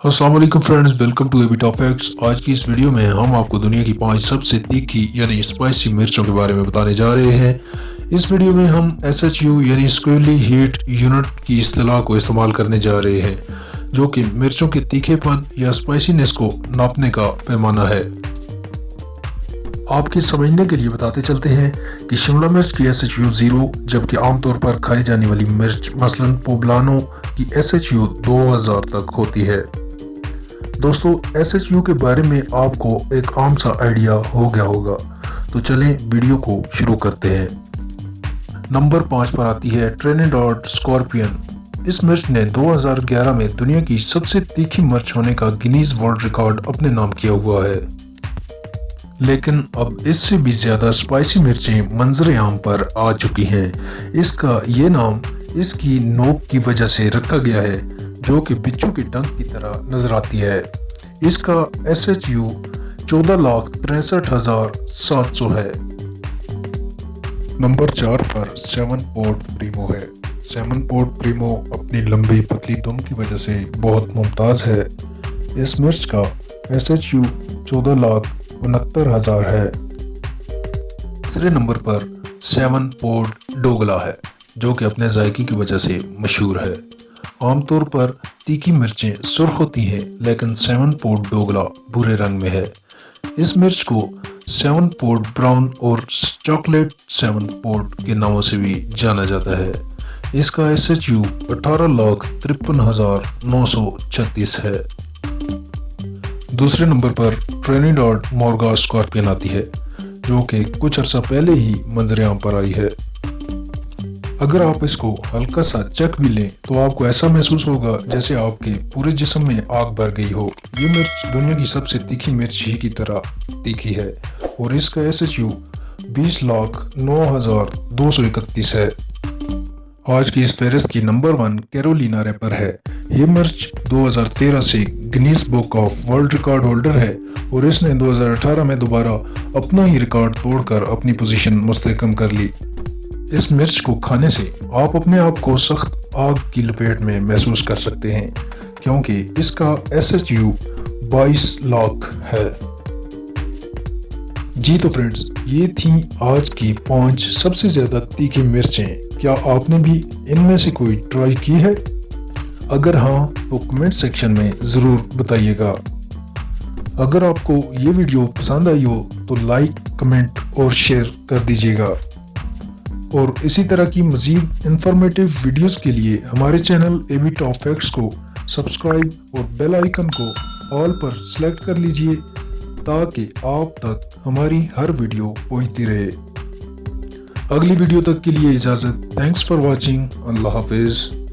अस्सलाम वालेकुम friends, welcome to AB top facts. आज की इस वीडियो में हम आपको दुनिया की 5 सबसे तीखी यानी स्पाइसी मिर्चों के बारे में बताने जा रहे हैं। इस वीडियो में हम SHU यानी स्क्वेली हीट यूनिट की इस्तेलाह को इस्तेमाल करने जा रहे हैं, जो कि मिर्चों के तीखेपन या स्पाइसीनेस को नापने का पैमाना है। आपके समझने के लिए बताते चलते हैं कि शिमला मिर्च की SHU 0, जबकि आमतौर पर खाई जाने वाली मिर्च मसलन पोब्लानो की SHU 2000 तक होती है। दोस्तों, SHU के बारे में आपको एक आम सा आइडिया हो गया होगा, तो चलें वीडियो को शुरू करते हैं। नंबर 5 पर आती है ट्रिनिडाड स्कॉर्पियन। इस मिर्च ने 2011 में दुनिया की सबसे तीखी मिर्च होने का गिनीज वर्ल्ड रिकॉर्ड अपने नाम किया हुआ है। लेकिन अब इससे भी ज्यादा स्पाइसी मिर्चें मंजर आम पर आ चुकी हैं। इसका ये नाम इसकी नोक की वजह से रखा गया है, जो कि बिच्छू की टंग की तरह नजर आती है। इसका SHU 14,63,700 है। नंबर 4 पर सेवन पोर्ट प्रीमो है। सेवन पोर्ट प्रीमो अपनी लंबी पतली दुम की वजह से बहुत मुमताज है। इस मिर्च का SHU 14,69,000 है। तीसरे नंबर पर सेवन पोर्ट डोगला है, जो कि अपने जायके की वजह से मशहूर है। आमतौर पर तीखी मिर्चें सुर्ख होती हैं, लेकिन सेवन पोर्ट डोगला भूरे रंग में है। इस मिर्च को सेवन पोर्ट ब्राउन और चॉकलेट सेवन पोर्ट के नामों से भी जाना जाता है। इसका SHU 18,53,936 है। दूसरे नंबर पर ट्रिनिडाड मोरगा स्कॉर्पियन आती है, जो कि कुछ अर्सा पहले ही मंजरेआम पर आई है। अगर आप इसको हल्का सा चख भी लें तो आपको ऐसा महसूस होगा जैसे आपके पूरे जिस्म में आग भर गई हो। ये मिर्च दुनिया की सबसे तीखी मिर्च ही की तरह तीखी है और इसका SHU 20,09,231 है। आज की इस फहरिस्त की नंबर 1 कैरोलिना रैपर है। ये मिर्च 2013 से Guinness book of world record holder है और इसने 2018 में दोबारा अपना ही रिकॉर्ड तोड़कर अपनी पोजीशन मुस्तहकम कर ली। इस मिर्च को खाने से आप अपने आप को सख्त आग की लपेट में महसूस कर सकते हैं, क्योंकि इसका SHU 22 लाख है। जी तो फ्रेंड्स, ये थी आज की 5 सबसे ज्यादा तीखी मिर्चें। क्या आपने भी इनमें से कोई ट्राई की है? अगर हाँ, तो कमेंट सेक्शन में जरूर बताइएगा। अगर आपको ये वीडियो पसंद आई हो तो लाइक, कमेंट और शेयर कर दीजिएगा। और इसी तरह की मज़ीद इंफॉर्मेटिव वीडियोस के लिए हमारे चैनल एबी टॉप फैक्ट्स को सब्सक्राइब और बेल आइकन को ऑल पर सेलेक्ट कर लीजिए, ताकि आप तक हमारी हर वीडियो पहुंचती रहे। अगली वीडियो तक के लिए इजाज़त। Thanks for watching. अल्लाह हाफिज़।